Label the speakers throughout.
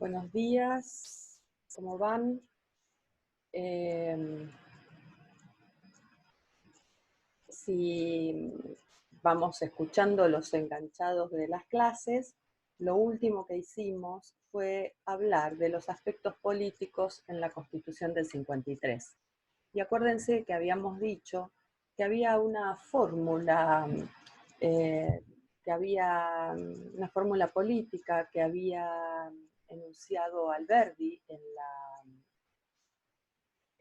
Speaker 1: Buenos días, ¿cómo van? Si vamos escuchando los enganchados de las clases, lo último que hicimos fue hablar de los aspectos políticos en la Constitución del 53. Y acuérdense que habíamos dicho que había una fórmula, que había una fórmula política que había enunciado Alberdi en la...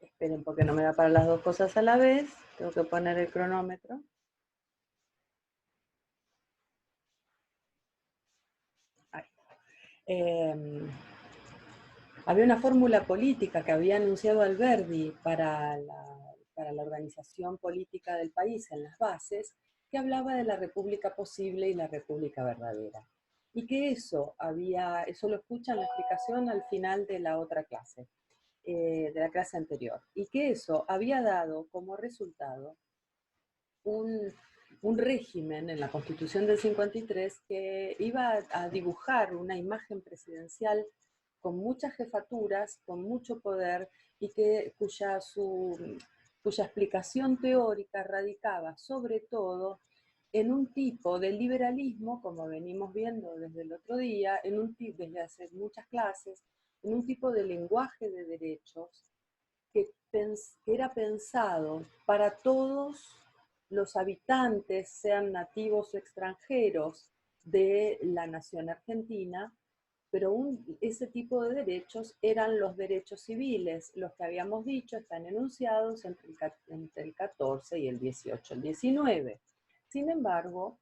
Speaker 1: Esperen, porque no me da para las dos cosas a la vez. Tengo que poner el cronómetro. Ahí. Había una fórmula política que había anunciado Alberdi para la organización política del país en las bases, que hablaba de la república posible y la república verdadera. Y que eso lo escuchan la explicación al final de la otra clase, de la clase anterior. Y que eso había dado como resultado un régimen en la Constitución del 53 que iba a dibujar una imagen presidencial con muchas jefaturas, con mucho poder, y cuya explicación teórica radicaba sobre todo en un tipo de liberalismo, como venimos viendo desde el otro día, desde hace muchas clases, en un tipo de lenguaje de derechos que era pensado para todos los habitantes, sean nativos o extranjeros, de la nación argentina, pero ese tipo de derechos eran los derechos civiles, los que habíamos dicho están enunciados entre el 14 y el 18, el 19. Sin embargo,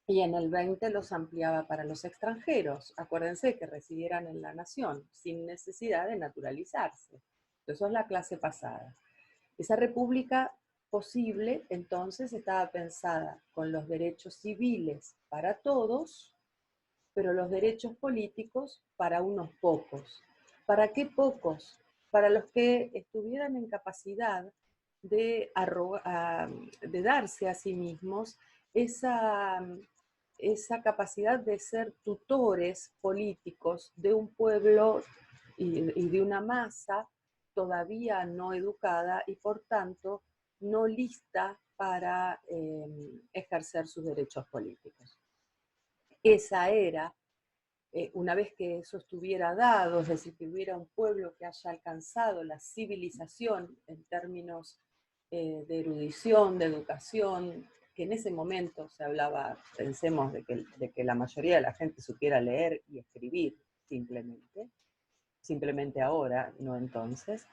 Speaker 1: y en el 20 los ampliaba para los extranjeros. Acuérdense que residieran en la nación, sin necesidad de naturalizarse. Eso es la clase pasada. Esa república posible, entonces, estaba pensada con los derechos civiles para todos, pero los derechos políticos para unos pocos. ¿Para qué pocos? Para los que estuvieran en capacidad de darse a sí mismos esa capacidad de ser tutores políticos de un pueblo y de una masa todavía no educada y por tanto no lista para ejercer sus derechos políticos. Esa era, una vez que eso estuviera dado, es decir, que hubiera un pueblo que haya alcanzado la civilización en términos de erudición, de educación, que en ese momento se hablaba, pensemos, de que la mayoría de la gente supiera leer y escribir simplemente ahora, no entonces.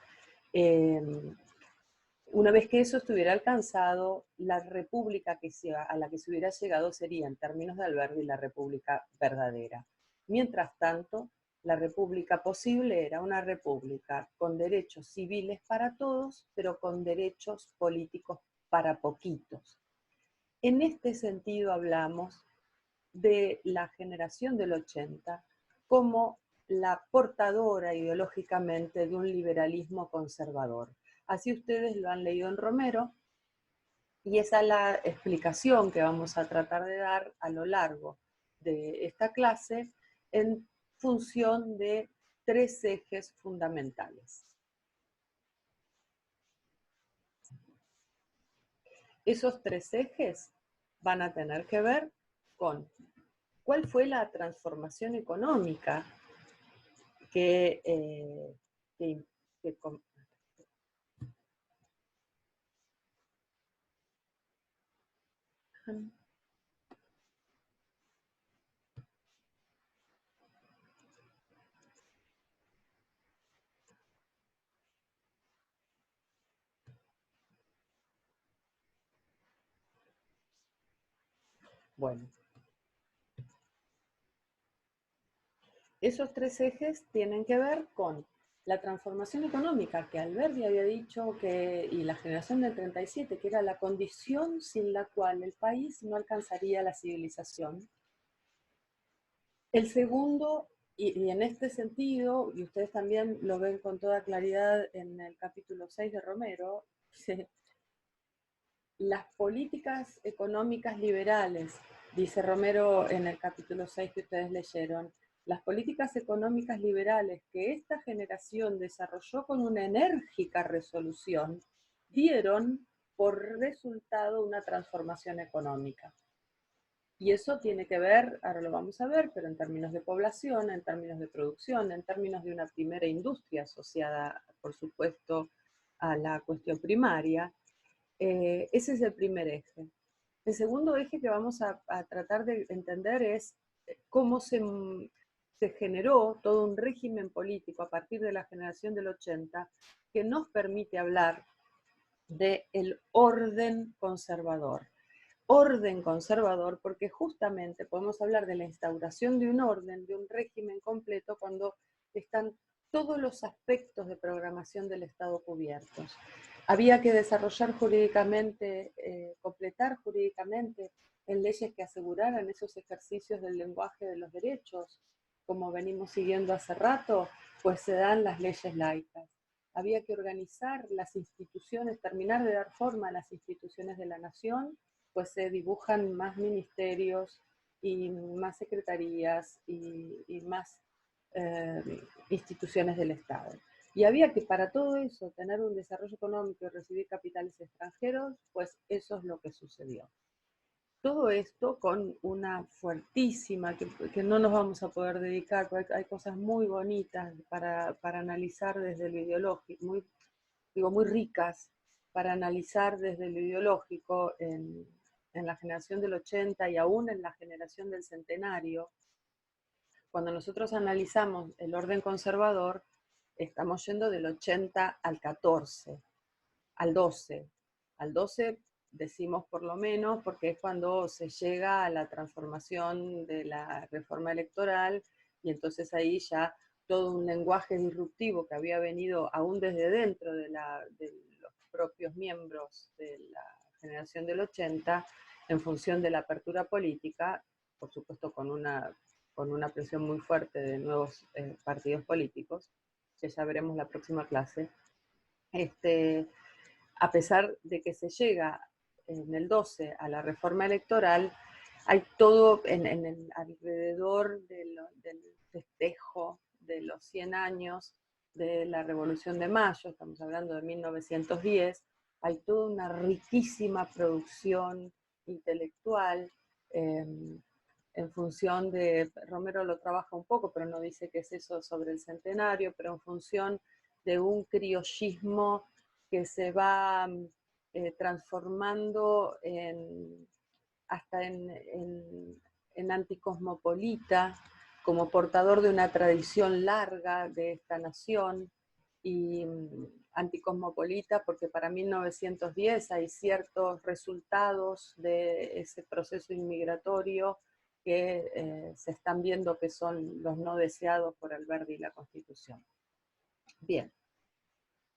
Speaker 1: Una vez que eso estuviera alcanzado, la república a la que se hubiera llegado sería, en términos de Alberdi, la república verdadera. Mientras tanto, la república posible era una república con derechos civiles para todos, pero con derechos políticos para poquitos. En este sentido hablamos de la generación del 80 como la portadora ideológicamente de un liberalismo conservador. Así ustedes lo han leído en Romero, y esa es la explicación que vamos a tratar de dar a lo largo de esta clase en función de tres ejes fundamentales. Esos tres ejes van a tener que ver con cuál fue la transformación económica que, que, que bueno, esos tres ejes tienen que ver con la transformación económica que Alberdi había dicho y la generación del 37, que era la condición sin la cual el país no alcanzaría la civilización. El segundo, y en este sentido, y ustedes también lo ven con toda claridad en el capítulo 6 de Romero, las políticas económicas liberales, dice Romero en el capítulo 6 que ustedes leyeron, las políticas económicas liberales que esta generación desarrolló con una enérgica resolución, dieron por resultado una transformación económica. Y eso tiene que ver, ahora lo vamos a ver, pero en términos de población, en términos de producción, en términos de una primera industria asociada, por supuesto, a la cuestión primaria. Ese es el primer eje. El segundo eje que vamos a tratar de entender es cómo se generó todo un régimen político a partir de la generación del 80 que nos permite hablar del orden conservador. Orden conservador porque justamente podemos hablar de la instauración de un orden, de un régimen completo, cuando están todos los aspectos de programación del Estado cubiertos. Había que desarrollar jurídicamente, completar jurídicamente en leyes que aseguraran esos ejercicios del lenguaje de los derechos, como venimos siguiendo hace rato, pues se dan las leyes laicas. Había que organizar las instituciones, terminar de dar forma a las instituciones de la nación, pues se dibujan más ministerios y más secretarías y más instituciones del Estado. Y había que para todo eso tener un desarrollo económico y recibir capitales extranjeros, pues eso es lo que sucedió. Todo esto con una fuertísima, que no nos vamos a poder dedicar, porque hay cosas muy bonitas para analizar desde lo ideológico, muy ricas para analizar desde lo ideológico en la generación del 80 y aún en la generación del centenario. Cuando nosotros analizamos el orden conservador, estamos yendo del 80 al 14, al 12. Al 12 decimos por lo menos porque es cuando se llega a la transformación de la reforma electoral y entonces ahí ya todo un lenguaje disruptivo que había venido aún desde dentro de los propios miembros de la generación del 80 en función de la apertura política, por supuesto con una presión muy fuerte de nuevos partidos políticos, que ya veremos la próxima clase. A pesar de que se llega en el 12 a la reforma electoral, hay todo alrededor del festejo de los 100 años de la Revolución de Mayo, estamos hablando de 1910, hay toda una riquísima producción intelectual en función de, Romero lo trabaja un poco, pero no dice qué es eso sobre el centenario, pero en función de un criollismo que se va transformando hasta en anticosmopolita, como portador de una tradición larga de esta nación, y anticosmopolita porque para 1910 hay ciertos resultados de ese proceso inmigratorio que se están viendo que son los no deseados por Alberdi y la Constitución. Bien.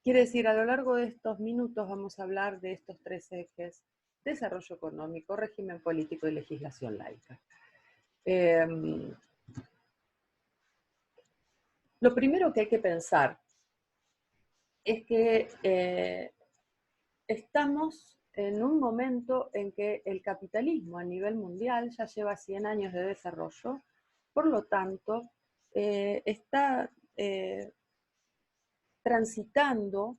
Speaker 1: Quiere decir, a lo largo de estos minutos vamos a hablar de estos tres ejes: desarrollo económico, régimen político y legislación laica. Lo primero que hay que pensar es que estamos en un momento en que el capitalismo a nivel mundial ya lleva 100 años de desarrollo, por lo tanto, está transitando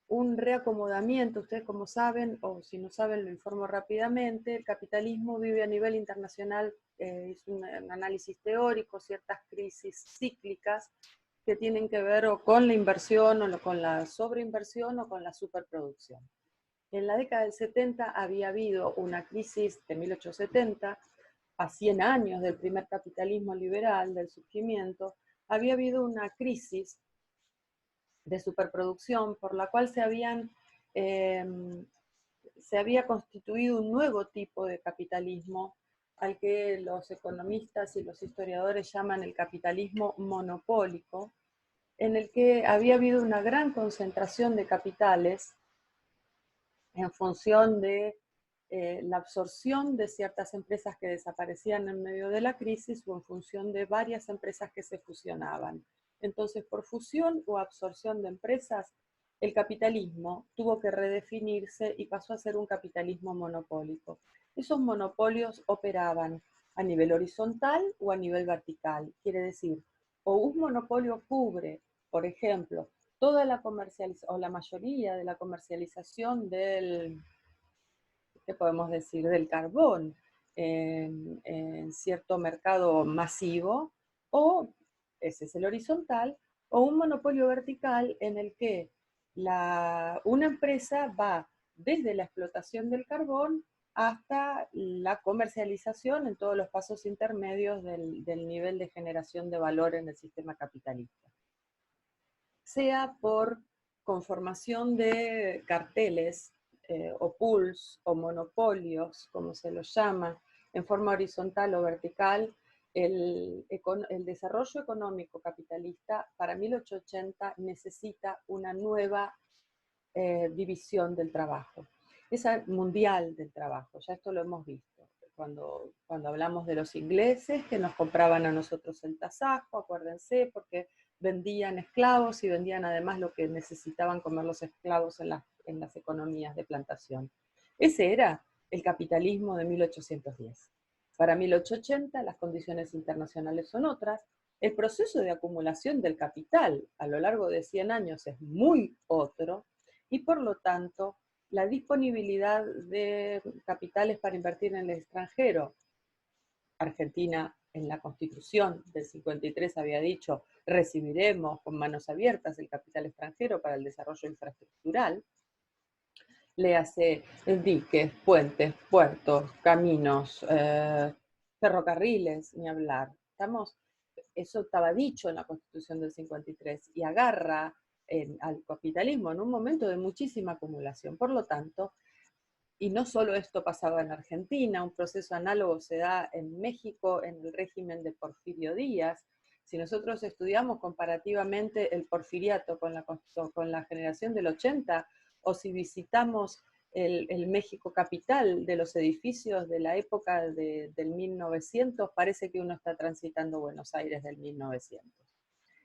Speaker 1: un reacomodamiento. Ustedes, como saben, o si no saben lo informo rápidamente, el capitalismo vive a nivel internacional, es un análisis teórico, ciertas crisis cíclicas que tienen que ver o con la inversión o con la sobreinversión o con la superproducción. En la década del 70 había habido una crisis de 1870, a 100 años del primer capitalismo liberal, del surgimiento, había habido una crisis de superproducción por la cual se había constituido un nuevo tipo de capitalismo al que los economistas y los historiadores llaman el capitalismo monopólico, en el que había habido una gran concentración de capitales en función de la absorción de ciertas empresas que desaparecían en medio de la crisis o en función de varias empresas que se fusionaban. Entonces, por fusión o absorción de empresas, el capitalismo tuvo que redefinirse y pasó a ser un capitalismo monopólico. Esos monopolios operaban a nivel horizontal o a nivel vertical. Quiere decir, o un monopolio cubre, por ejemplo, toda la comercialización, o la mayoría de la comercialización del, ¿qué podemos decir?, del carbón en cierto mercado masivo, o ese es el horizontal, o un monopolio vertical en el que una empresa va desde la explotación del carbón hasta la comercialización en todos los pasos intermedios del nivel de generación de valor en el sistema capitalista. Sea por conformación de carteles o pools o monopolios, como se los llama, en forma horizontal o vertical, el desarrollo económico capitalista para 1880 necesita una nueva división del trabajo. Esa mundial del trabajo, ya esto lo hemos visto. Cuando hablamos de los ingleses que nos compraban a nosotros el tasajo, acuérdense, porque vendían esclavos y vendían además lo que necesitaban comer los esclavos en las economías de plantación. Ese era el capitalismo de 1810. Para 1880 las condiciones internacionales son otras. El proceso de acumulación del capital a lo largo de 100 años es muy otro, y por lo tanto la disponibilidad de capitales para invertir en el extranjero. Argentina en la Constitución del 53 había dicho, recibiremos con manos abiertas el capital extranjero para el desarrollo infraestructural. Le hace diques, puentes, puertos, caminos, ferrocarriles, ni hablar. Eso estaba dicho en la Constitución del 53 y agarra al capitalismo en un momento de muchísima acumulación. Por lo tanto, y no solo esto pasaba en Argentina, un proceso análogo se da en México en el régimen de Porfirio Díaz. Si nosotros estudiamos comparativamente el porfiriato con la generación del 80, o si visitamos el México capital de los edificios de la época del 1900, parece que uno está transitando Buenos Aires del 1900.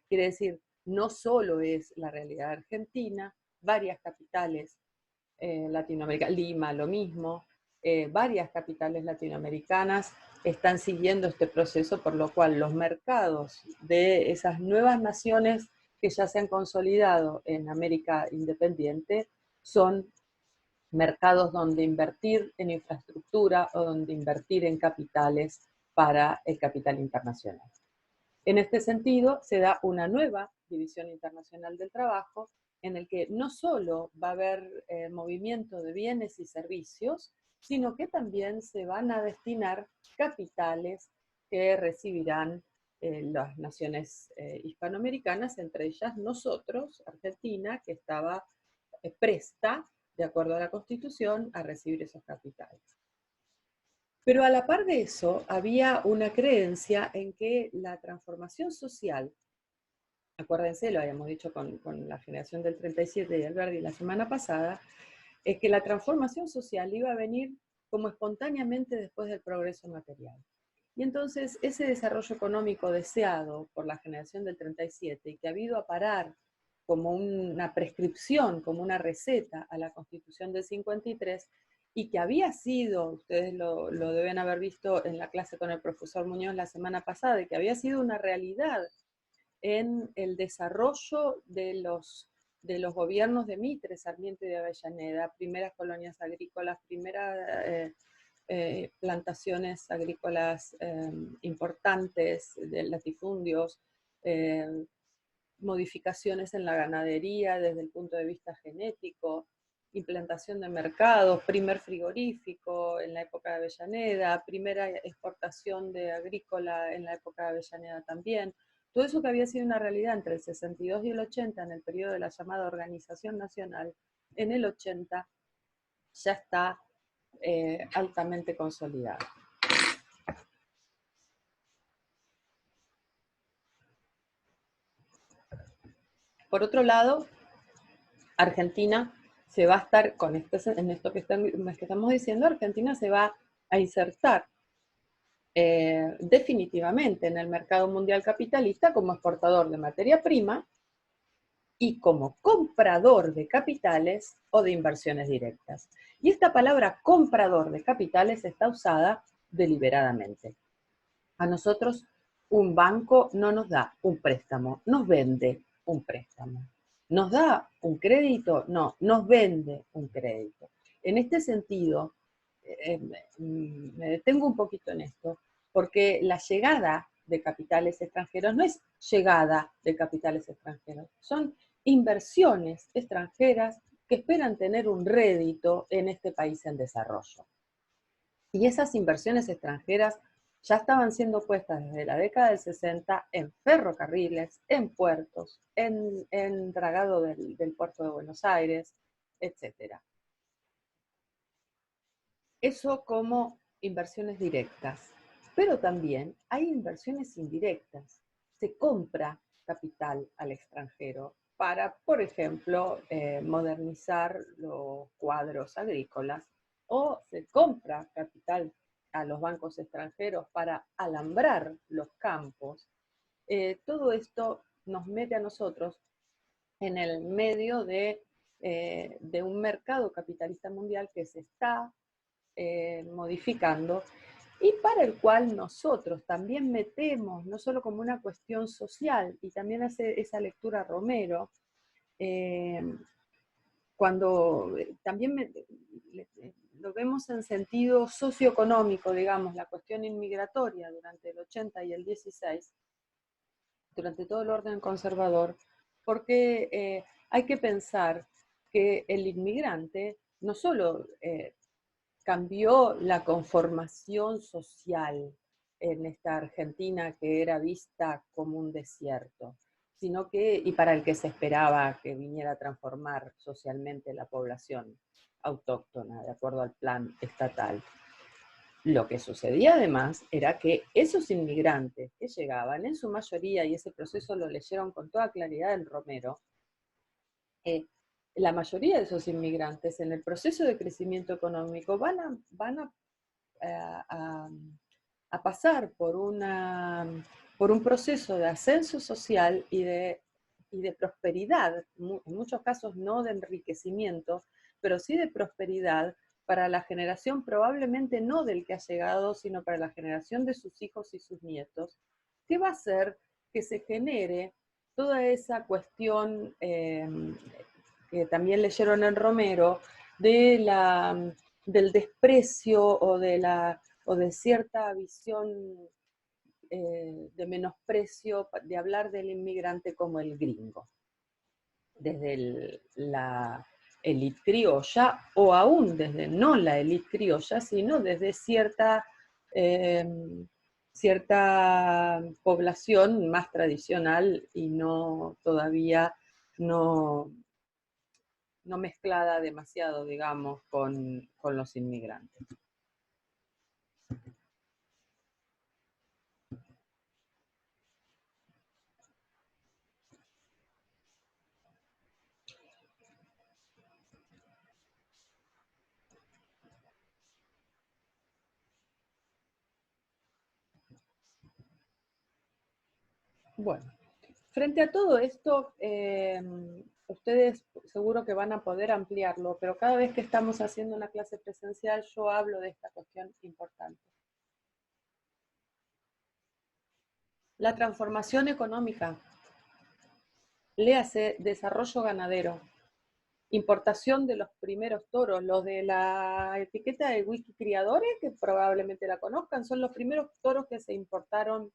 Speaker 1: Quiere decir, no solo es la realidad argentina, varias capitales latinoamericanas, Lima lo mismo, varias capitales latinoamericanas están siguiendo este proceso, por lo cual los mercados de esas nuevas naciones que ya se han consolidado en América independiente son mercados donde invertir en infraestructura o donde invertir en capitales para el capital internacional. En este sentido, se da una nueva división internacional del trabajo en el que no solo va a haber movimiento de bienes y servicios, sino que también se van a destinar capitales que recibirán las naciones hispanoamericanas, entre ellas nosotros, Argentina, que estaba presta, de acuerdo a la Constitución, a recibir esos capitales. Pero a la par de eso, había una creencia en que la transformación social, acuérdense, lo habíamos dicho con la generación del 37 de Alberdi la semana pasada, es que la transformación social iba a venir como espontáneamente después del progreso material. Y entonces ese desarrollo económico deseado por la generación del 37 y que ha habido a parar como una prescripción, como una receta a la Constitución del 53, y que había sido, ustedes lo deben haber visto en la clase con el profesor Muñoz la semana pasada, y que había sido una realidad en el desarrollo de los gobiernos de Mitre, Sarmiento y de Avellaneda, primeras colonias agrícolas, primeras plantaciones agrícolas importantes de latifundios, modificaciones en la ganadería desde el punto de vista genético, implantación de mercados, primer frigorífico en la época de Avellaneda, primera exportación de agrícola en la época de Avellaneda también. Todo eso que había sido una realidad entre el 62 y el 80, en el periodo de la llamada Organización Nacional, en el 80 ya está altamente consolidado. Por otro lado, Argentina se va a estar, en esto que estamos diciendo, Argentina se va a insertar definitivamente en el mercado mundial capitalista como exportador de materia prima y como comprador de capitales o de inversiones directas. Y esta palabra comprador de capitales está usada deliberadamente. A nosotros un banco no nos da un préstamo, nos vende un préstamo. ¿Nos da un crédito? No, nos vende un crédito. En este sentido, me detengo un poquito en esto, porque la llegada de capitales extranjeros no es llegada de capitales extranjeros, son inversiones extranjeras que esperan tener un rédito en este país en desarrollo. Y esas inversiones extranjeras ya estaban siendo puestas desde la década del 60 en ferrocarriles, en puertos, en dragado del puerto de Buenos Aires, etc. Eso como inversiones directas. Pero también hay inversiones indirectas. Se compra capital al extranjero para, por ejemplo, modernizar los cuadros agrícolas, o se compra capital a los bancos extranjeros para alambrar los campos. Todo esto nos mete a nosotros en el medio de un mercado capitalista mundial que se está modificando, y para el cual nosotros también metemos, no solo como una cuestión social, y también hace esa lectura Romero, eh, cuando también lo vemos en sentido socioeconómico, digamos, la cuestión inmigratoria durante el 80 y el 16, durante todo el orden conservador, porque hay que pensar que el inmigrante no solo cambió la conformación social en esta Argentina que era vista como un desierto, sino que, y para el que se esperaba que viniera a transformar socialmente la población autóctona, de acuerdo al plan estatal. Lo que sucedía además era que esos inmigrantes que llegaban, en su mayoría, y ese proceso lo leyeron con toda claridad en Romero, la mayoría de esos inmigrantes en el proceso de crecimiento económico van a pasar por un proceso de ascenso social y de prosperidad, en muchos casos no de enriquecimiento, pero sí de prosperidad para la generación probablemente no del que ha llegado, sino para la generación de sus hijos y sus nietos, que va a hacer que se genere toda esa cuestión que también leyeron en Romero, de del desprecio o de cierta visión de menosprecio, de hablar del inmigrante como el gringo, desde la élite criolla, o aún desde no la élite criolla, sino desde eh, cierta población más tradicional y no todavía no, no mezclada demasiado, digamos, con los inmigrantes. Bueno, frente a todo esto, ustedes seguro que van a poder ampliarlo, pero cada vez que estamos haciendo una clase presencial yo hablo de esta cuestión importante. La transformación económica, léase desarrollo ganadero, importación de los primeros toros, los de la etiqueta de whisky criadores, que probablemente la conozcan, son los primeros toros que se importaron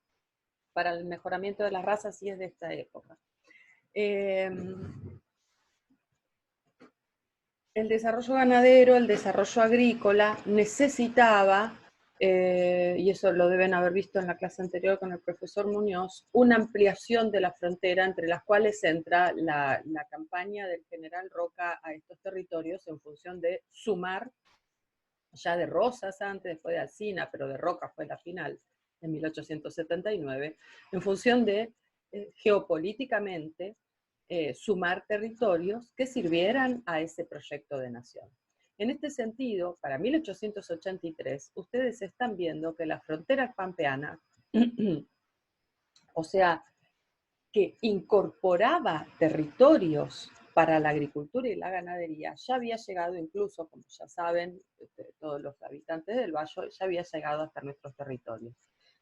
Speaker 1: para el mejoramiento de las razas y es de esta época. El desarrollo ganadero, el desarrollo agrícola necesitaba, y eso lo deben haber visto en la clase anterior con el profesor Muñoz, una ampliación de la frontera, entre las cuales entra la campaña del general Roca a estos territorios en función de sumar, ya de Rosas antes, después de Alsina, pero de Roca fue la final en 1879, en función de geopolíticamente sumar territorios que sirvieran a ese proyecto de nación. En este sentido, para 1883, ustedes están viendo que la frontera pampeana, o sea, que incorporaba territorios para la agricultura y la ganadería, ya había llegado incluso, como ya saben, todos los habitantes del Valle, ya había llegado hasta nuestros territorios.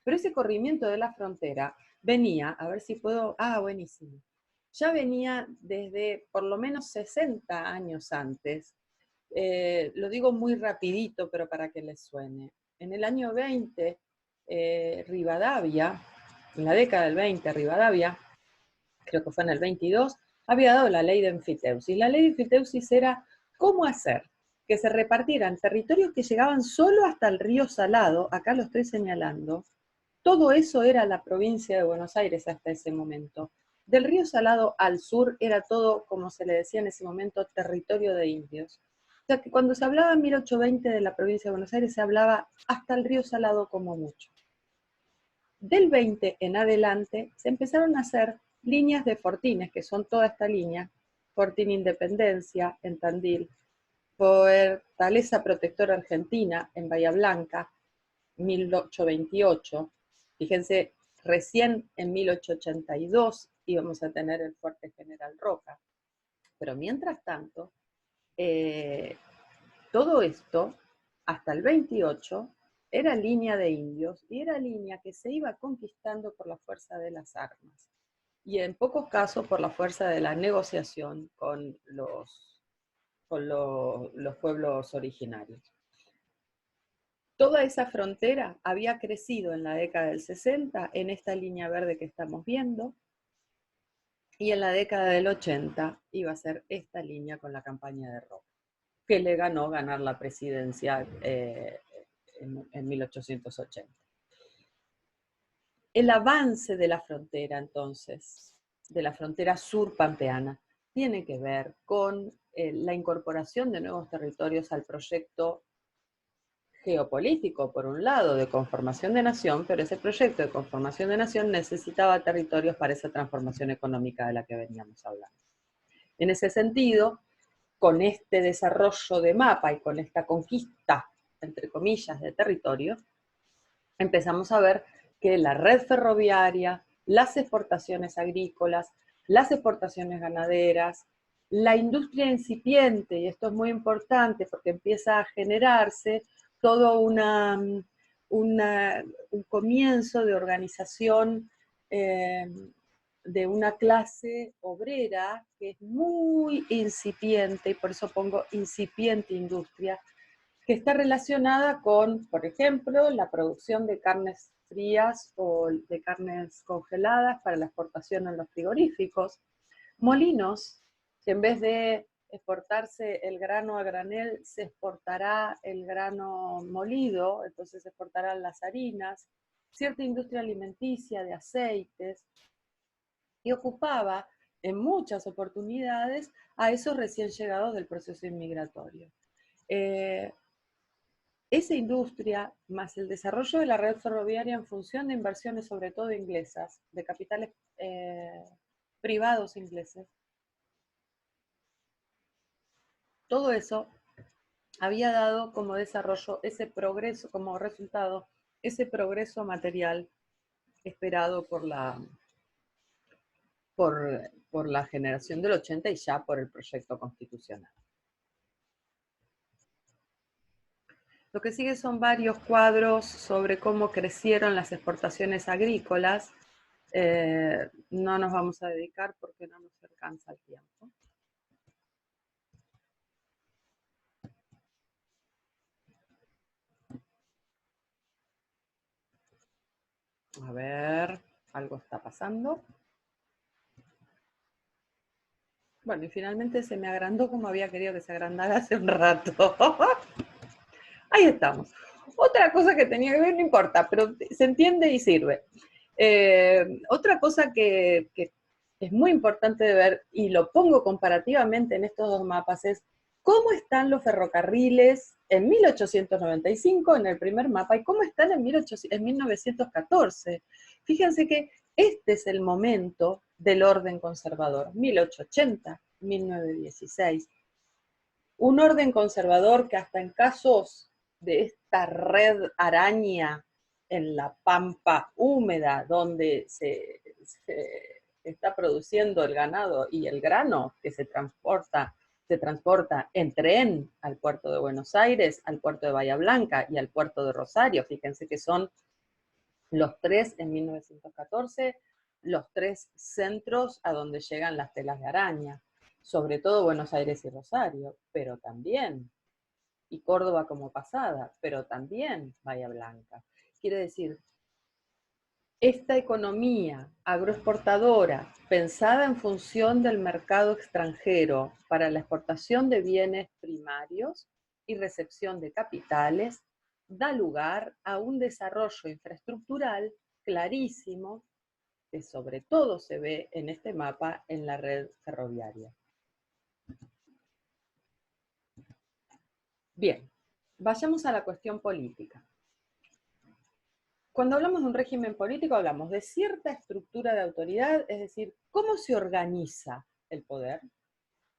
Speaker 1: Pero ese corrimiento de la frontera venía, a ver si puedo, buenísimo, ya venía desde por lo menos 60 años antes. Lo digo muy rapidito, pero para que les suene. En el año 20, Rivadavia, en la década del 20, Rivadavia, creo que fue en el 22, había dado la ley de enfiteusis. La ley de enfiteusis era cómo hacer que se repartieran territorios que llegaban solo hasta el río Salado, acá lo estoy señalando. Todo eso era la provincia de Buenos Aires hasta ese momento. Del río Salado al sur era todo, como se le decía en ese momento, territorio de indios. O sea que cuando se hablaba en 1820 de la provincia de Buenos Aires, se hablaba hasta el río Salado como mucho. Del 20 en adelante se empezaron a hacer líneas de fortines, que son toda esta línea, Fortín Independencia en Tandil, Fortaleza Protectora Argentina en Bahía Blanca, 1828. Fíjense, recién en 1882 íbamos a tener el Fuerte General Roca. Pero mientras tanto, todo esto, hasta el 28, era línea de indios y era línea que se iba conquistando por la fuerza de las armas y en pocos casos por la fuerza de la negociación con los pueblos originarios. Toda esa frontera había crecido en la década del 60 en esta línea verde que estamos viendo, y en la década del 80 iba a ser esta línea con la campaña de Roca, que le ganó ganar la presidencia en 1880. El avance de la frontera, entonces, de la frontera sur pampeana, tiene que ver con la incorporación de nuevos territorios al proyecto geopolítico, por un lado, de conformación de nación, pero ese proyecto de conformación de nación necesitaba territorios para esa transformación económica de la que veníamos hablando. En ese sentido, con este desarrollo de mapa y con esta conquista, entre comillas, de territorio, empezamos a ver que la red ferroviaria, las exportaciones agrícolas, las exportaciones ganaderas, la industria incipiente, y esto es muy importante porque empieza a generarse todo un comienzo de organización de una clase obrera que es muy incipiente, y por eso pongo incipiente industria, que está relacionada con, por ejemplo, la producción de carnes frías o de carnes congeladas para la exportación en los frigoríficos, molinos, que en vez de exportarse el grano a granel, se exportará el grano molido, entonces se exportarán las harinas, cierta industria alimenticia de aceites, y ocupaba en muchas oportunidades a esos recién llegados del proceso inmigratorio. Esa industria, más el desarrollo de la red ferroviaria en función de inversiones, sobre todo inglesas, de capitales privados ingleses, todo eso había dado como desarrollo ese progreso, como resultado, ese progreso material esperado por la generación del 80 y ya por el proyecto constitucional. Lo que sigue son varios cuadros sobre cómo crecieron las exportaciones agrícolas. No nos vamos a dedicar porque no nos alcanza el tiempo. A ver, algo está pasando. Bueno, y finalmente se me agrandó como había querido que se agrandara hace un rato. Ahí estamos. Otra cosa que tenía que ver, no importa, pero se entiende y sirve. Otra cosa que es muy importante de ver, y lo pongo comparativamente en estos dos mapas, es cómo están los ferrocarriles en 1895, en el primer mapa, y cómo están en 1914. Fíjense que este es el momento del orden conservador, 1880, 1916. Un orden conservador que hasta en casos de esta red araña en la pampa húmeda donde se está produciendo el ganado y el grano que se transporta en tren al puerto de Buenos Aires, al puerto de Bahía Blanca y al puerto de Rosario. Fíjense que son Los tres en 1914, los tres centros a donde llegan las telas de araña, sobre todo Buenos Aires y Rosario, pero también, y Córdoba como pasada, pero también Bahía Blanca. Quiere decir, esta economía agroexportadora pensada en función del mercado extranjero para la exportación de bienes primarios y recepción de capitales da lugar a un desarrollo infraestructural clarísimo que sobre todo se ve en este mapa en la red ferroviaria. Bien, vayamos a la cuestión política. Cuando hablamos de un régimen político, hablamos de cierta estructura de autoridad, es decir, cómo se organiza el poder,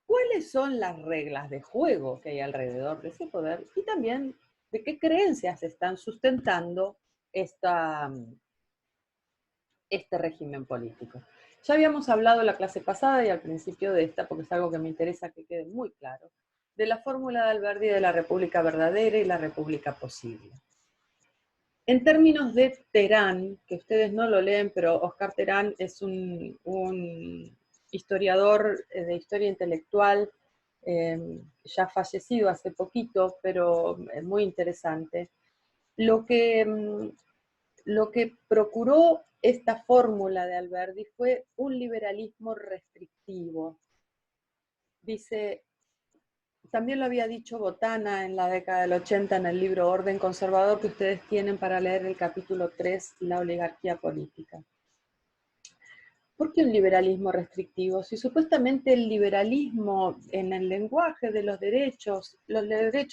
Speaker 1: cuáles son las reglas de juego que hay alrededor de ese poder y también de qué creencias están sustentando este régimen político. Ya habíamos hablado la clase pasada y al principio de esta, porque es algo que me interesa que quede muy claro, de la fórmula de Alberdi de la república verdadera y la república posible. En términos de Terán, que ustedes no lo leen, pero Oscar Terán es un historiador de historia intelectual, ya fallecido hace poquito, pero muy interesante. Lo que procuró esta fórmula de Alberdi fue un liberalismo restrictivo. Dice, también lo había dicho Botana en la década del 80 en el libro Orden Conservador, que ustedes tienen para leer el capítulo 3, La oligarquía política. ¿Por qué un liberalismo restrictivo? Si supuestamente el liberalismo en el lenguaje de los derechos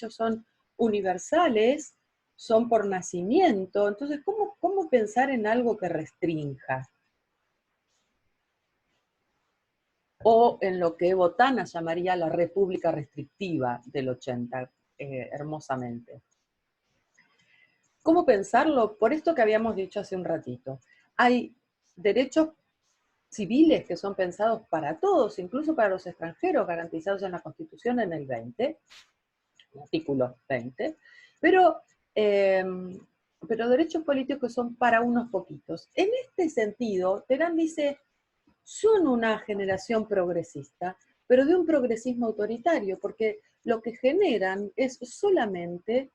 Speaker 1: son universales, son por nacimiento, entonces, ¿cómo pensar en algo que restrinja? O en lo que Botana llamaría la república restrictiva del 80, hermosamente. ¿Cómo pensarlo? Por esto que habíamos dicho hace un ratito. Hay derechos civiles que son pensados para todos, incluso para los extranjeros, garantizados en la Constitución en el 20, el artículo 20, pero derechos políticos que son para unos poquitos. En este sentido, Terán dice, son una generación progresista, pero de un progresismo autoritario, porque lo que generan es solamente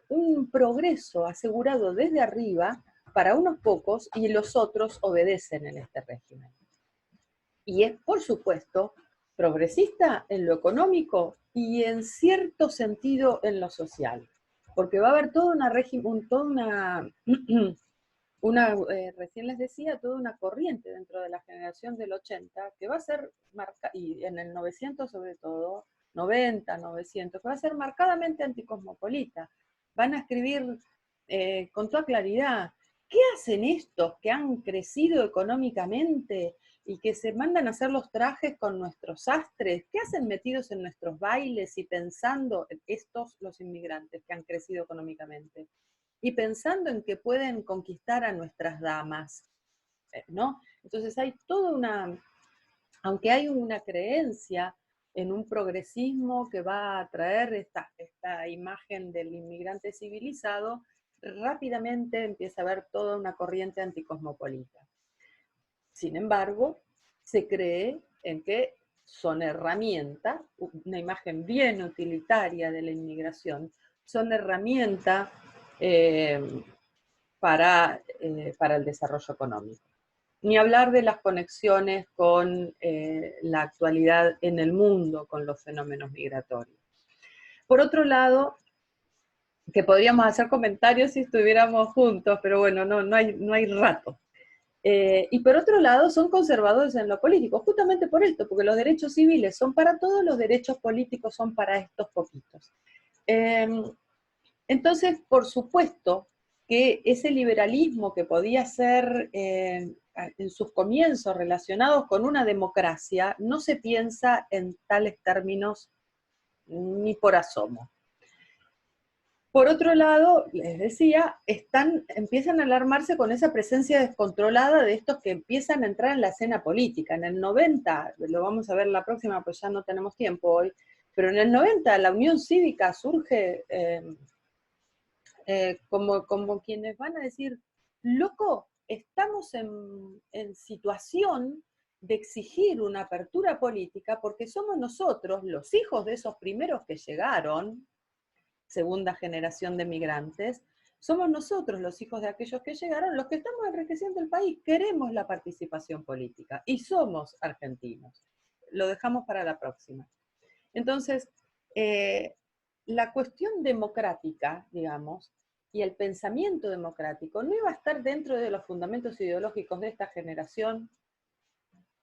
Speaker 1: un progreso asegurado desde arriba para unos pocos y los otros obedecen en este régimen. Y es, por supuesto, progresista en lo económico y en cierto sentido en lo social, porque va a haber toda una recién les decía, toda una corriente dentro de la generación del 80 que va a ser, y en el 900 sobre todo, 90, 900, que va a ser marcadamente anticosmopolita. Van a escribir con toda claridad, ¿qué hacen estos que han crecido económicamente y que se mandan a hacer los trajes con nuestros sastres? ¿Qué hacen metidos en nuestros bailes y pensando, los inmigrantes que han crecido económicamente? Y pensando en que pueden conquistar a nuestras damas, ¿no? Entonces hay aunque hay una creencia en un progresismo que va a traer esta imagen del inmigrante civilizado, rápidamente empieza a haber toda una corriente anticosmopolita. Sin embargo, se cree en que son herramienta, una imagen bien utilitaria de la inmigración, son herramienta para el desarrollo económico. Ni hablar de las conexiones con la actualidad en el mundo, con los fenómenos migratorios. Por otro lado, que podríamos hacer comentarios si estuviéramos juntos, pero bueno, no hay rato. Y por otro lado, son conservadores en lo político, justamente por esto, porque los derechos civiles son para todos, los derechos políticos son para estos poquitos. Entonces, por supuesto que ese liberalismo que podía ser en sus comienzos relacionados con una democracia, no se piensa en tales términos ni por asomo. Por otro lado, les decía, empiezan a alarmarse con esa presencia descontrolada de estos que empiezan a entrar en la escena política. En el 90, lo vamos a ver la próxima, pues ya no tenemos tiempo hoy, pero en el 90 la Unión Cívica surge como quienes van a decir, loco, estamos en situación de exigir una apertura política porque somos nosotros, los hijos de esos primeros que llegaron, segunda generación de migrantes, somos nosotros, los hijos de aquellos que llegaron, los que estamos enriqueciendo el país. Queremos la participación política y somos argentinos. Lo dejamos para la próxima. Entonces, la cuestión democrática, digamos, y el pensamiento democrático no iba a estar dentro de los fundamentos ideológicos de esta generación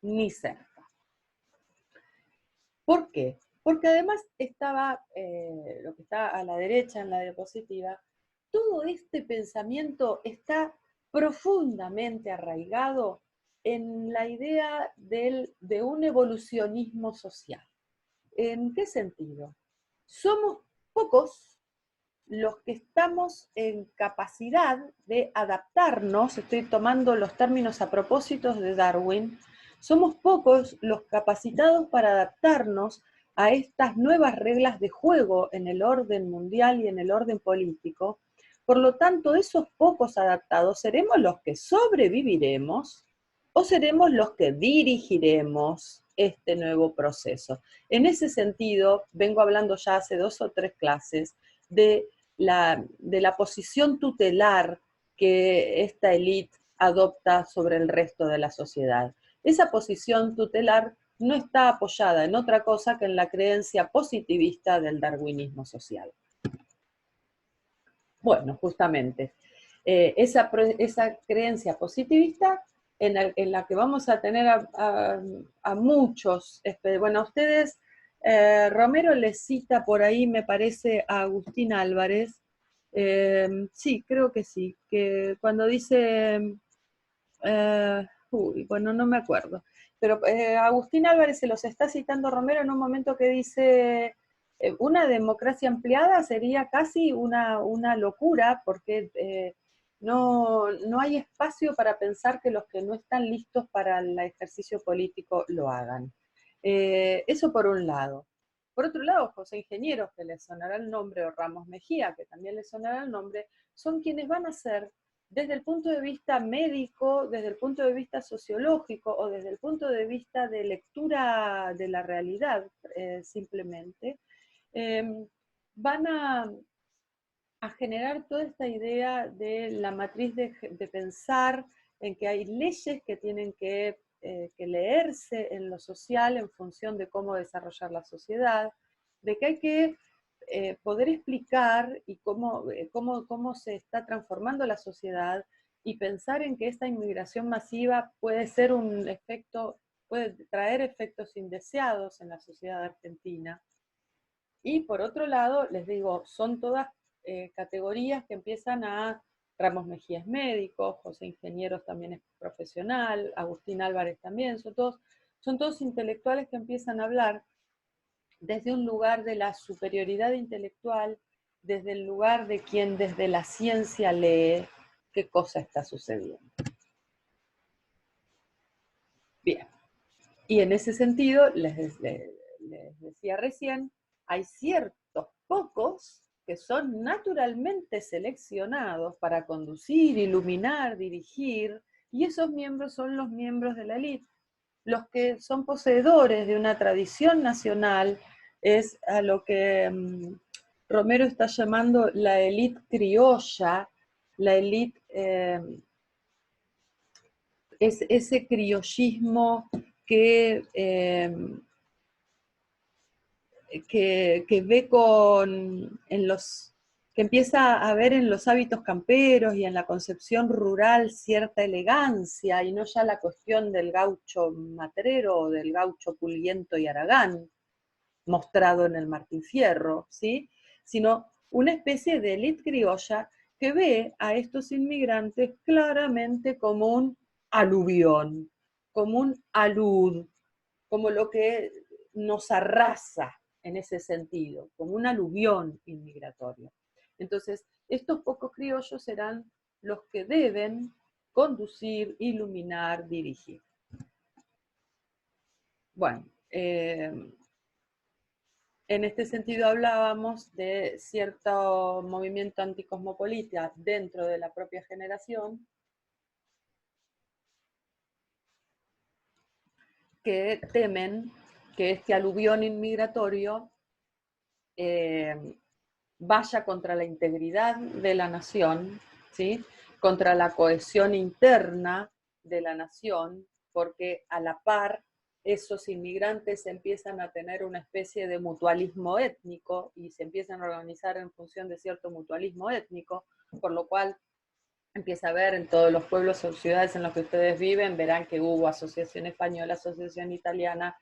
Speaker 1: ni cerca. ¿Por qué? Porque además estaba, lo que está a la derecha en la diapositiva, todo este pensamiento está profundamente arraigado en la idea de un evolucionismo social. ¿En qué sentido? Somos pocos los que estamos en capacidad de adaptarnos, estoy tomando los términos a propósito de Darwin, somos pocos los capacitados para adaptarnos a estas nuevas reglas de juego en el orden mundial y en el orden político. Por lo tanto, esos pocos adaptados seremos los que sobreviviremos o seremos los que dirigiremos este nuevo proceso. En ese sentido, vengo hablando ya hace 2 o 3 clases de la posición tutelar que esta élite adopta sobre el resto de la sociedad. Esa posición tutelar no está apoyada en otra cosa que en la creencia positivista del darwinismo social. Bueno, justamente, esa creencia positivista en la que vamos a tener a muchos, bueno, a ustedes, Romero les cita por ahí, me parece, a Agustín Álvarez, sí, creo que sí, que cuando dice, bueno, no me acuerdo, pero Agustín Álvarez se los está citando Romero en un momento que dice, una democracia ampliada sería casi una locura, porque no hay espacio para pensar que los que no están listos para el ejercicio político lo hagan. Eso por un lado. Por otro lado, José Ingenieros, que les sonará el nombre, o Ramos Mejía, que también les sonará el nombre, son quienes van a ser, desde el punto de vista médico, desde el punto de vista sociológico o desde el punto de vista de lectura de la realidad, simplemente, van a generar toda esta idea de la matriz de pensar en que hay leyes que tienen que leerse en lo social en función de cómo desarrollar la sociedad, de que hay que poder explicar y cómo se está transformando la sociedad y pensar en que esta inmigración masiva puede ser un efecto, puede traer efectos indeseados en la sociedad argentina. Y por otro lado, les digo, son todas categorías que empiezan a, Ramos Mejía es médico, José Ingenieros también es profesional, Agustín Álvarez también, son todos intelectuales que empiezan a hablar desde un lugar de la superioridad intelectual, desde el lugar de quien desde la ciencia lee qué cosa está sucediendo. Bien, y en ese sentido, les decía recién, hay ciertos pocos que son naturalmente seleccionados para conducir, iluminar, dirigir, y esos miembros son los miembros de la élite. Los que son poseedores de una tradición nacional es a lo que Romero está llamando la élite criolla, la élite, es ese criollismo que ve que empieza a ver en los hábitos camperos y en la concepción rural cierta elegancia, y no ya la cuestión del gaucho matrero o del gaucho Pulguiento y Aragán, mostrado en el Martín Fierro, ¿sí? Sino una especie de élite criolla que ve a estos inmigrantes claramente como un aluvión, como un alud, como lo que nos arrasa en ese sentido, como un aluvión inmigratorio. Entonces, estos pocos criollos serán los que deben conducir, iluminar, dirigir. Bueno, en este sentido hablábamos de cierto movimiento anticosmopolita dentro de la propia generación, que temen que este aluvión inmigratorio vaya contra la integridad de la nación, ¿sí? Contra la cohesión interna de la nación, porque a la par esos inmigrantes empiezan a tener una especie de mutualismo étnico y se empiezan a organizar en función de cierto mutualismo étnico, por lo cual empieza a ver en todos los pueblos o ciudades en los que ustedes viven, verán que hubo asociación española, asociación italiana,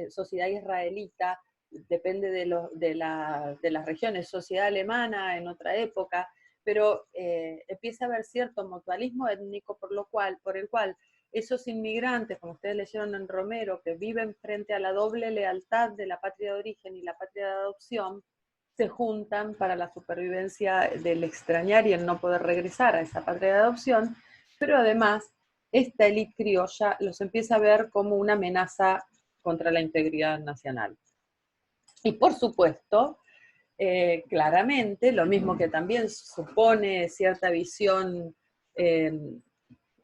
Speaker 1: sociedad israelita, depende de las regiones, sociedad alemana en otra época, pero empieza a haber cierto mutualismo étnico por el cual esos inmigrantes, como ustedes leyeron en Romero, que viven frente a la doble lealtad de la patria de origen y la patria de adopción, se juntan para la supervivencia del extrañar y el no poder regresar a esa patria de adopción, pero además esta élite criolla los empieza a ver como una amenaza contra la integridad nacional. Y por supuesto, claramente, lo mismo que también supone cierta visión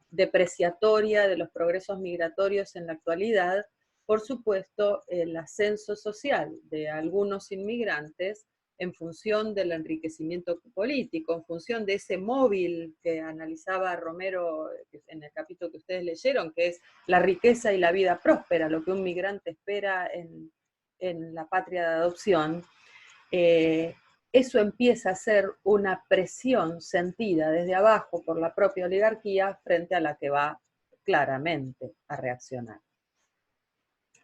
Speaker 1: depreciatoria de los progresos migratorios en la actualidad, por supuesto, el ascenso social de algunos inmigrantes en función del enriquecimiento político, en función de ese móvil que analizaba Romero en el capítulo que ustedes leyeron, que es la riqueza y la vida próspera, lo que un migrante espera en la patria de adopción. Eso empieza a ser una presión sentida desde abajo por la propia oligarquía frente a la que va claramente a reaccionar.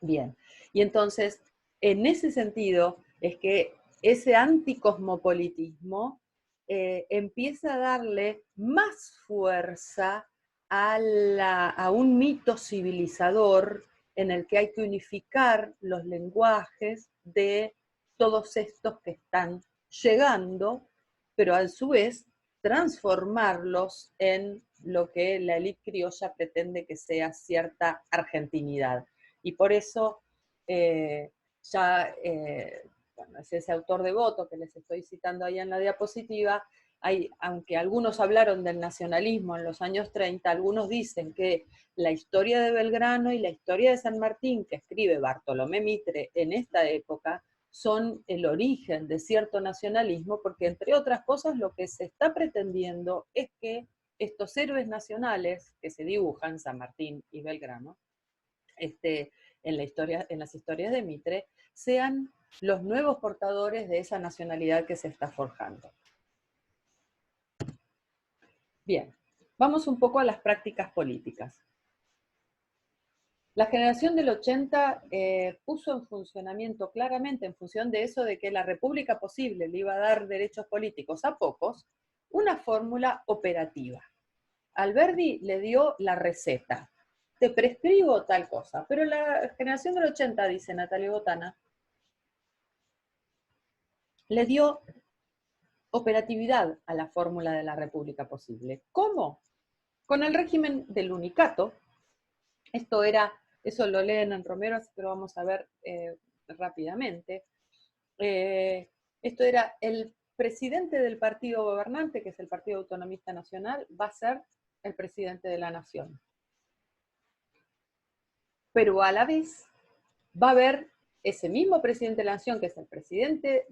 Speaker 1: Bien, y entonces, en ese sentido, es que ese anticosmopolitismo empieza a darle más fuerza a un mito civilizador en el que hay que unificar los lenguajes de todos estos que están llegando, pero a su vez transformarlos en lo que la élite criolla pretende que sea cierta argentinidad. Y por eso bueno, es ese autor devoto que les estoy citando ahí en la diapositiva, aunque algunos hablaron del nacionalismo en los años 30, algunos dicen que la historia de Belgrano y la historia de San Martín que escribe Bartolomé Mitre en esta época son el origen de cierto nacionalismo, porque entre otras cosas lo que se está pretendiendo es que estos héroes nacionales que se dibujan, San Martín y Belgrano, en las historias de Mitre, sean los nuevos portadores de esa nacionalidad que se está forjando. Bien, vamos un poco a las prácticas políticas. La generación del 80 puso en funcionamiento claramente, en función de eso de que la república posible le iba a dar derechos políticos a pocos, una fórmula operativa. Alberdi le dio la receta. Te prescribo tal cosa, pero la generación del 80, dice Natalia Botana, le dio operatividad a la fórmula de la república posible. ¿Cómo? Con el régimen del unicato. Eso lo leen en Romero, así que lo vamos a ver rápidamente. Esto era el presidente del partido gobernante, que es el Partido Autonomista Nacional, va a ser el presidente de la nación. Pero a la vez va a haber ese mismo presidente de la nación, que es el presidente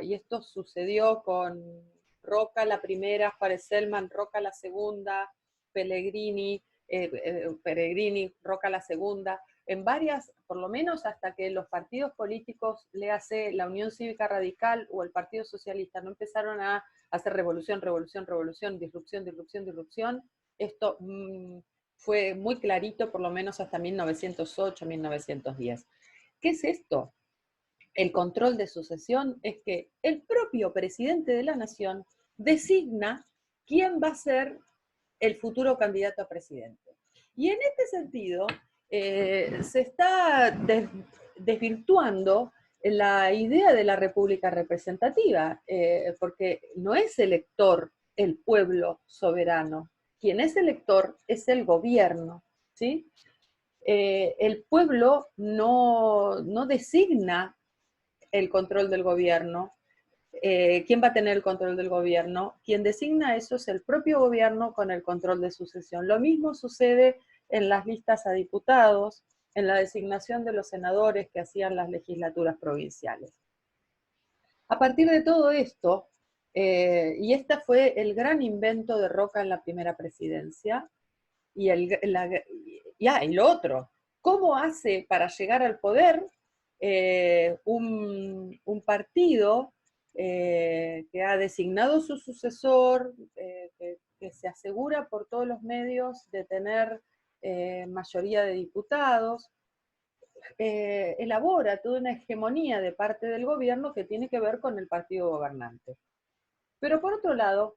Speaker 1: y esto sucedió con Roca la primera, Juárez Selman, Roca la segunda, Pellegrini, Roca la segunda, en varias, por lo menos hasta que los partidos políticos, léase la Unión Cívica Radical o el Partido Socialista, no empezaron a hacer revolución, disrupción, esto fue muy clarito, por lo menos hasta 1908, 1910. ¿Qué es esto? El control de sucesión es que el propio presidente de la nación designa quién va a ser el futuro candidato a presidente. Y en este sentido, se está desvirtuando la idea de la república representativa, porque no es elector el pueblo soberano. Quien es elector es el gobierno, ¿sí? El pueblo no designa el control del gobierno. ¿Quién va a tener el control del gobierno? Quien designa eso es el propio gobierno con el control de sucesión. Lo mismo sucede en las listas a diputados, en la designación de los senadores que hacían las legislaturas provinciales. A partir de todo esto, y este fue el gran invento de Roca en la primera presidencia, y lo otro, ¿cómo hace para llegar al poder un partido que ha designado su sucesor, que se asegura por todos los medios de tener mayoría de diputados? Elabora toda una hegemonía de parte del gobierno que tiene que ver con el partido gobernante. Pero por otro lado,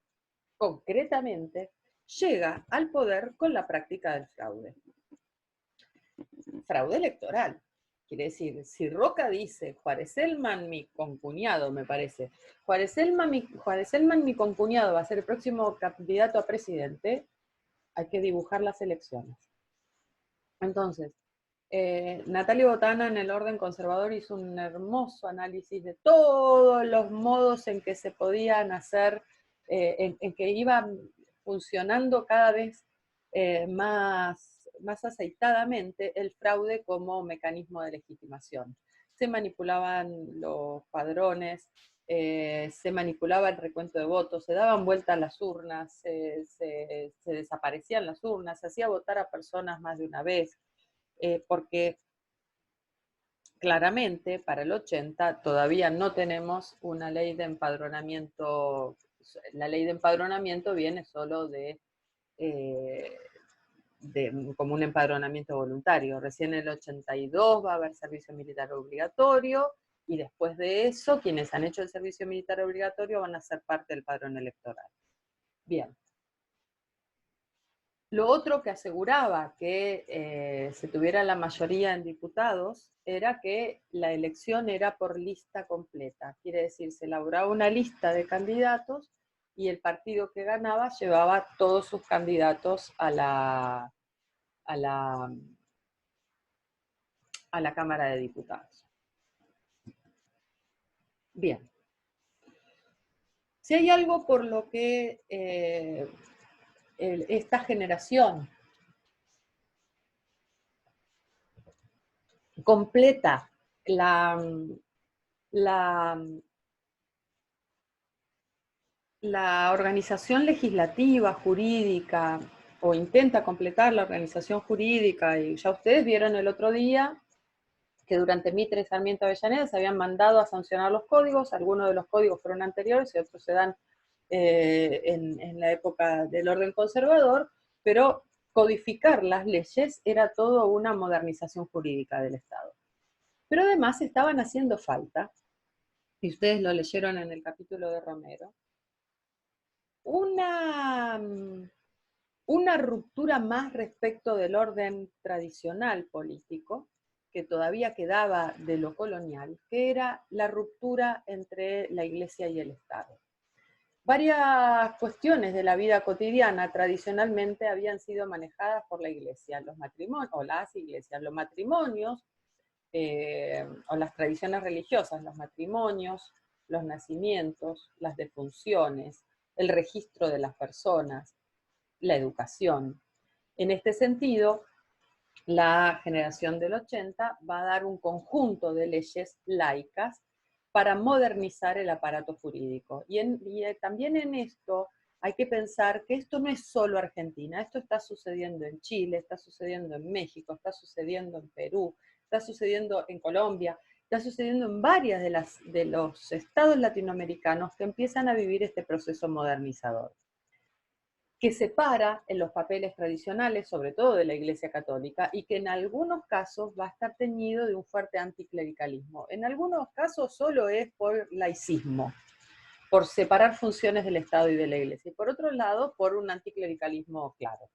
Speaker 1: concretamente, llega al poder con la práctica del fraude. Fraude electoral. Quiere decir, si Roca dice, Juárez Celman, mi concuñado, me parece, Juárez Celman, mi concuñado, va a ser el próximo candidato a presidente, hay que dibujar las elecciones. Entonces, Natalia Botana en el orden conservador hizo un hermoso análisis de todos los modos en que se podían hacer, en que iban funcionando cada vez más aceitadamente el fraude como mecanismo de legitimación. Se manipulaban los padrones, se manipulaba el recuento de votos, se daban vueltas las urnas, se desaparecían las urnas, se hacía votar a personas más de una vez, porque claramente para el 80 todavía no tenemos una ley de empadronamiento. La ley de empadronamiento viene solo como un empadronamiento voluntario. Recién en el 82 va a haber servicio militar obligatorio, y después de eso quienes han hecho el servicio militar obligatorio van a ser parte del padrón electoral. Bien. Lo otro que aseguraba que se tuviera la mayoría en diputados era que la elección era por lista completa. Quiere decir, se elaboraba una lista de candidatos y el partido que ganaba llevaba todos sus candidatos a la Cámara de Diputados. Bien. Si hay algo por lo que esta generación completa la organización legislativa, jurídica, o intenta completar la organización jurídica, y ya ustedes vieron el otro día que durante Mitre y Sarmiento Avellaneda se habían mandado a sancionar los códigos. Algunos de los códigos fueron anteriores y otros se dan en la época del orden conservador, pero codificar las leyes era todo una modernización jurídica del Estado. Pero además estaban haciendo falta, y ustedes lo leyeron en el capítulo de Romero, una ruptura más respecto del orden tradicional político, que todavía quedaba de lo colonial, que era la ruptura entre la Iglesia y el Estado. Varias cuestiones de la vida cotidiana tradicionalmente habían sido manejadas por la Iglesia, los matrimonios, o las iglesias, los matrimonios, o las tradiciones religiosas, los matrimonios, los nacimientos, las defunciones, el registro de las personas, la educación. En este sentido, la generación del 80 va a dar un conjunto de leyes laicas para modernizar el aparato jurídico. Y también en esto hay que pensar que esto no es solo Argentina, esto está sucediendo en Chile, está sucediendo en México, está sucediendo en Perú, está sucediendo en Colombia, está sucediendo en varias de los estados latinoamericanos que empiezan a vivir este proceso modernizador, que separa en los papeles tradicionales, sobre todo de la Iglesia Católica, y que en algunos casos va a estar teñido de un fuerte anticlericalismo. En algunos casos solo es por laicismo, por separar funciones del Estado y de la Iglesia, y por otro lado, por un anticlericalismo claro.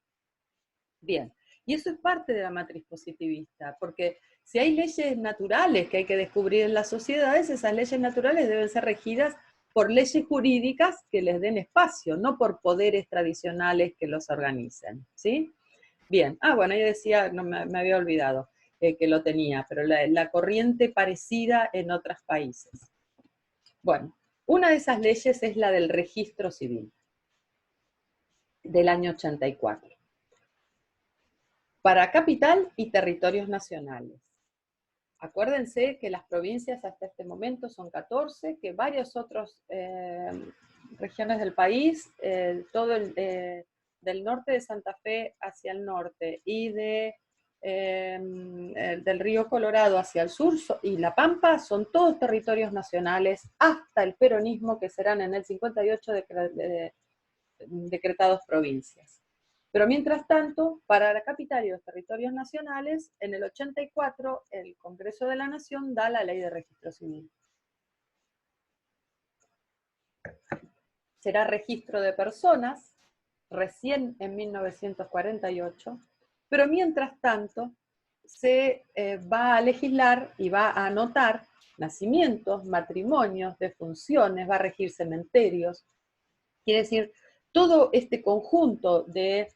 Speaker 1: Bien, y eso es parte de la matriz positivista, porque si hay leyes naturales que hay que descubrir en las sociedades, esas leyes naturales deben ser regidas por leyes jurídicas que les den espacio, no por poderes tradicionales que los organicen, ¿sí? Bien, bueno, yo decía, no me había olvidado que lo tenía, pero la corriente parecida en otros países. Bueno, una de esas leyes es la del registro civil, del año 84. para capital y territorios nacionales. Acuérdense que las provincias hasta este momento son 14, que varias otras regiones del país, del norte de Santa Fe hacia el norte y del río Colorado hacia el sur y La Pampa, son todos territorios nacionales hasta el peronismo, que serán en el 58 decretados provincias. Pero mientras tanto, para la capital y los territorios nacionales, en el 84 el Congreso de la Nación da la Ley de Registro Civil. Será registro de personas, recién en 1948, pero mientras tanto se va a legislar y va a anotar nacimientos, matrimonios, defunciones, va a regir cementerios. Quiere decir, todo este conjunto de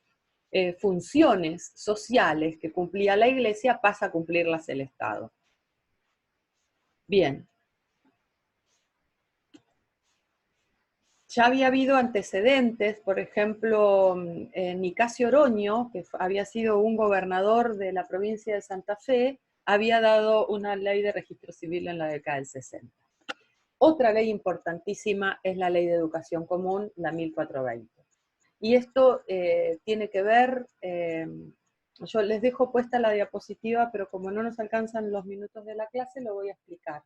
Speaker 1: funciones sociales que cumplía la Iglesia pasa a cumplirlas el Estado. Bien. Ya había habido antecedentes, por ejemplo, Nicasio Oroño, que había sido un gobernador de la provincia de Santa Fe, había dado una ley de registro civil en la década del 60. Otra ley importantísima es la Ley de Educación Común, la 1420. Y esto tiene que ver, yo les dejo puesta la diapositiva, pero como no nos alcanzan los minutos de la clase, lo voy a explicar.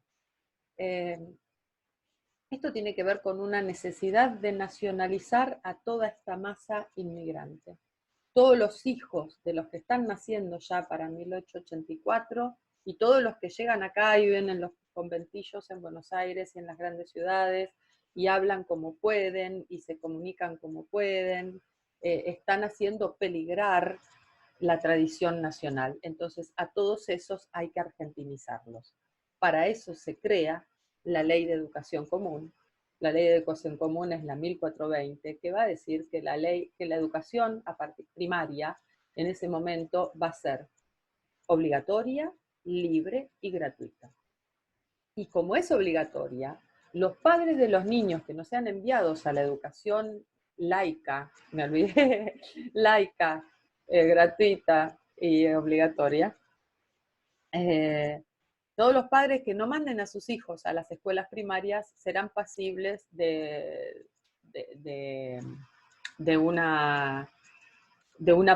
Speaker 1: Esto tiene que ver con una necesidad de nacionalizar a toda esta masa inmigrante. Todos los hijos de los que están naciendo ya para 1884 y todos los que llegan acá y viven en los conventillos en Buenos Aires y en las grandes ciudades y hablan como pueden y se comunican como pueden, están haciendo peligrar la tradición nacional. Entonces a todos esos hay que argentinizarlos. Para eso se crea la Ley de Educación Común. La Ley de Educación Común es la 1420, que va a decir que la educación a partir primaria en ese momento va a ser obligatoria, libre y gratuita. Y como es obligatoria, los padres de los niños que no sean enviados a la educación laica, me olvidé, laica, gratuita y obligatoria, todos los padres que no manden a sus hijos a las escuelas primarias serán pasibles de una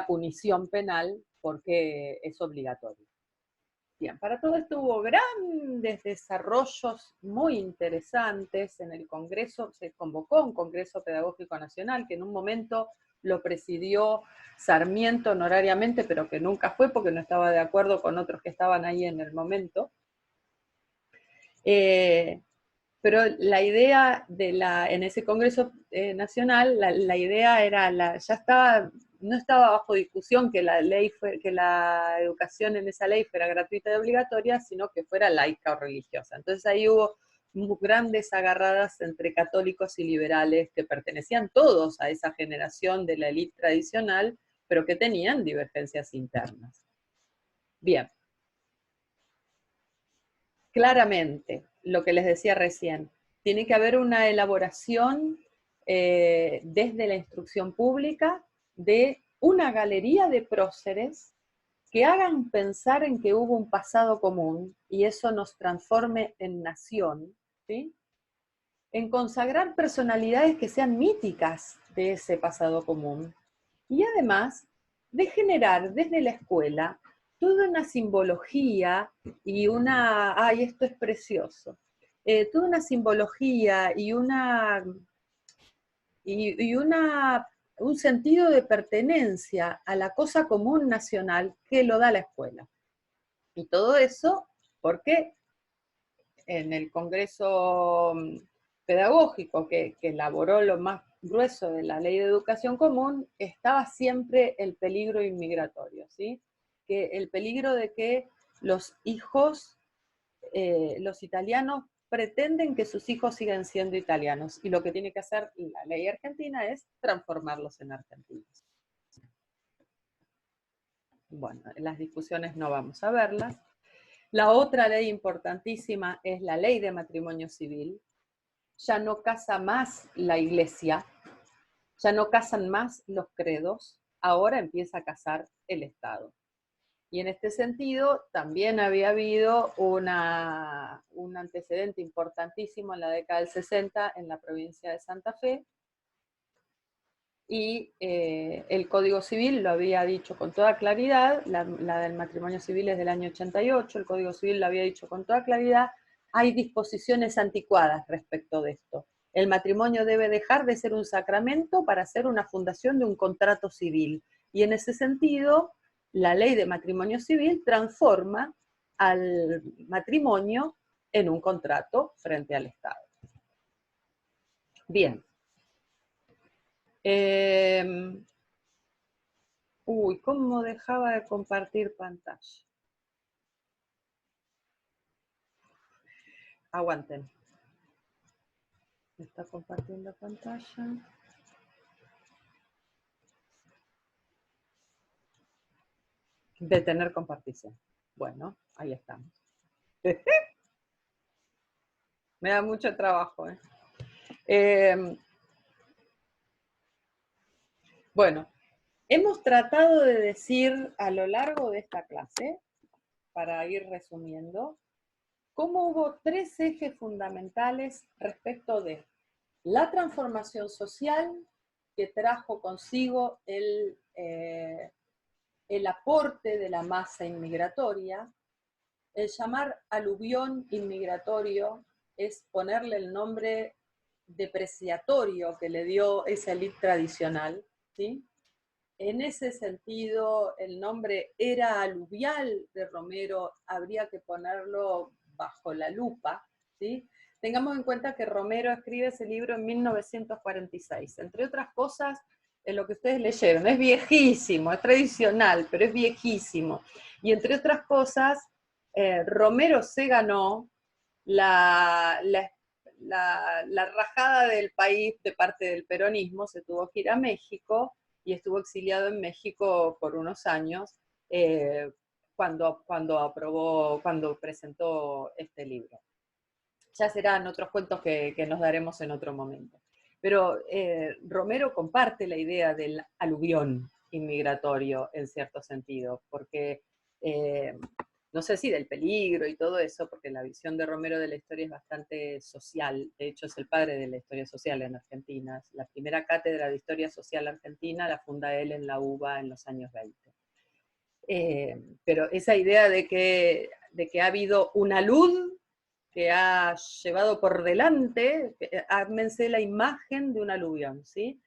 Speaker 1: punición penal porque es obligatorio. Bien, para todo esto hubo grandes desarrollos muy interesantes en el Congreso. Se convocó un Congreso Pedagógico Nacional que en un momento lo presidió Sarmiento honorariamente, pero que nunca fue porque no estaba de acuerdo con otros que estaban ahí en el momento. Pero la idea en ese Congreso Nacional, la idea era, no estaba bajo discusión que la educación en esa ley fuera gratuita y obligatoria, sino que fuera laica o religiosa. Entonces ahí hubo grandes agarradas entre católicos y liberales que pertenecían todos a esa generación de la élite tradicional, pero que tenían divergencias internas. Bien. Claramente, lo que les decía recién, tiene que haber una elaboración desde la instrucción pública de una galería de próceres que hagan pensar en que hubo un pasado común y eso nos transforme en nación, ¿sí? En consagrar personalidades que sean míticas de ese pasado común y además de generar desde la escuela toda una simbología y ¡ay, esto es precioso! Toda una simbología y un sentido de pertenencia a la cosa común nacional que lo da la escuela. Y todo eso porque en el Congreso Pedagógico que elaboró lo más grueso de la Ley de Educación Común, estaba siempre el peligro inmigratorio, ¿sí? Que el peligro de que los hijos, los italianos pretenden que sus hijos sigan siendo italianos y lo que tiene que hacer la ley argentina es transformarlos en argentinos. Bueno, en las discusiones no vamos a verlas. La otra ley importantísima es la Ley de Matrimonio Civil. Ya no casa más la Iglesia, ya no casan más los credos, ahora empieza a casar el Estado. Y en este sentido, también había habido un antecedente importantísimo en la década del 60 en la provincia de Santa Fe, y el Código Civil lo había dicho con toda claridad, la del matrimonio civil es del año 88, el Código Civil lo había dicho con toda claridad, hay disposiciones anticuadas respecto de esto. El matrimonio debe dejar de ser un sacramento para ser una fundación de un contrato civil. Y en ese sentido, la ley de matrimonio civil transforma al matrimonio en un contrato frente al Estado. Bien. ¿Cómo dejaba de compartir pantalla? Aguanten. ¿Me está compartiendo pantalla? Detener compartición. Bueno, ahí estamos. Me da mucho trabajo. Bueno, hemos tratado de decir a lo largo de esta clase, para ir resumiendo, cómo hubo tres ejes fundamentales respecto de la transformación social que trajo consigo el aporte de la masa inmigratoria. El llamar aluvión inmigratorio es ponerle el nombre depreciatorio que le dio esa élite tradicional, ¿sí? En ese sentido, el nombre era aluvial de Romero habría que ponerlo bajo la lupa, ¿sí? Tengamos en cuenta que Romero escribe ese libro en 1946. Entre otras cosas, en lo que ustedes leyeron, es viejísimo, es tradicional, pero es viejísimo. Y entre otras cosas, Romero se ganó la rajada del país de parte del peronismo, se tuvo que ir a México, y estuvo exiliado en México por unos años, cuando presentó este libro. Ya serán otros cuentos que nos daremos en otro momento. Pero Romero comparte la idea del aluvión inmigratorio en cierto sentido, porque no sé si del peligro y todo eso, porque la visión de Romero de la historia es bastante social, de hecho es el padre de la historia social en Argentina. La primera cátedra de historia social argentina la funda él en la UBA en los años 20. Pero esa idea de que ha habido una luz que ha llevado por delante, ármense la imagen de un aluvión, ¿sí?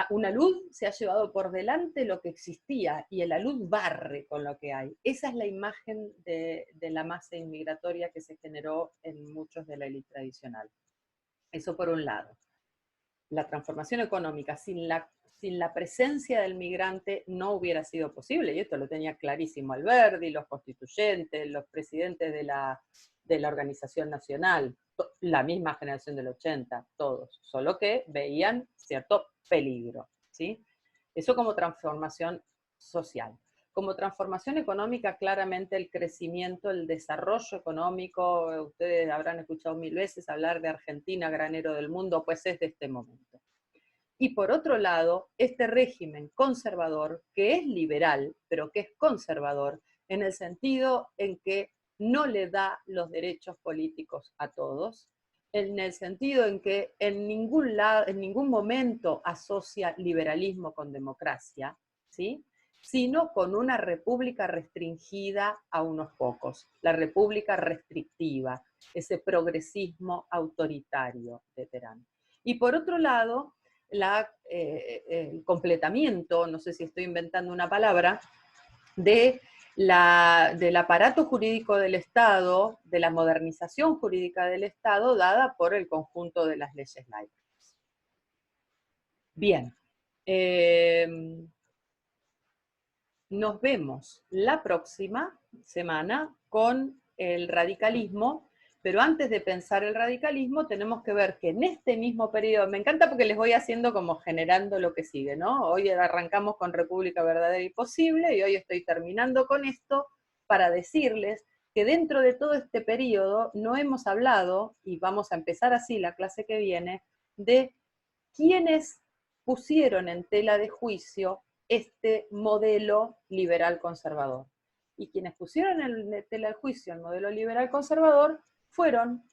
Speaker 1: Una luz se ha llevado por delante lo que existía y el alud barre con lo que hay. Esa es la imagen de la masa inmigratoria que se generó en muchos de la élite tradicional. Eso por un lado. La transformación económica sin la presencia del migrante no hubiera sido posible, y esto lo tenía clarísimo Alberdi, los constituyentes, los presidentes de la Organización Nacional, la misma generación del 80, todos, solo que veían cierto peligro, ¿sí? Eso como transformación social. Como transformación económica, claramente el crecimiento, el desarrollo económico, ustedes habrán escuchado 1000 veces hablar de Argentina, granero del mundo, pues es de este momento. Y por otro lado, este régimen conservador, que es liberal, pero que es conservador, en el sentido en que no le da los derechos políticos a todos, en el sentido en que en ningún momento asocia liberalismo con democracia, ¿sí? Sino con una república restringida a unos pocos, la república restrictiva, ese progresismo autoritario de Terán. Y por otro lado, el completamiento, no sé si estoy inventando una palabra, del aparato jurídico del Estado, de la modernización jurídica del Estado dada por el conjunto de las leyes laicas. Bien, nos vemos la próxima semana con el radicalismo, pero antes de pensar el radicalismo tenemos que ver que en este mismo periodo, me encanta porque les voy haciendo como generando lo que sigue, ¿no? Hoy arrancamos con República Verdadera y Posible, y hoy estoy terminando con esto para decirles que dentro de todo este periodo no hemos hablado, y vamos a empezar así la clase que viene, de quiénes pusieron en tela de juicio este modelo liberal conservador. Y quienes pusieron en tela de juicio el modelo liberal conservador fueron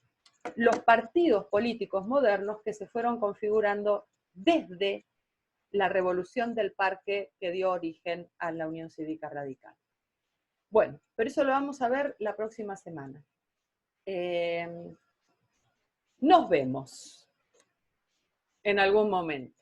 Speaker 1: los partidos políticos modernos que se fueron configurando desde la revolución del parque que dio origen a la Unión Cívica Radical. Bueno, pero eso lo vamos a ver la próxima semana. Nos vemos en algún momento.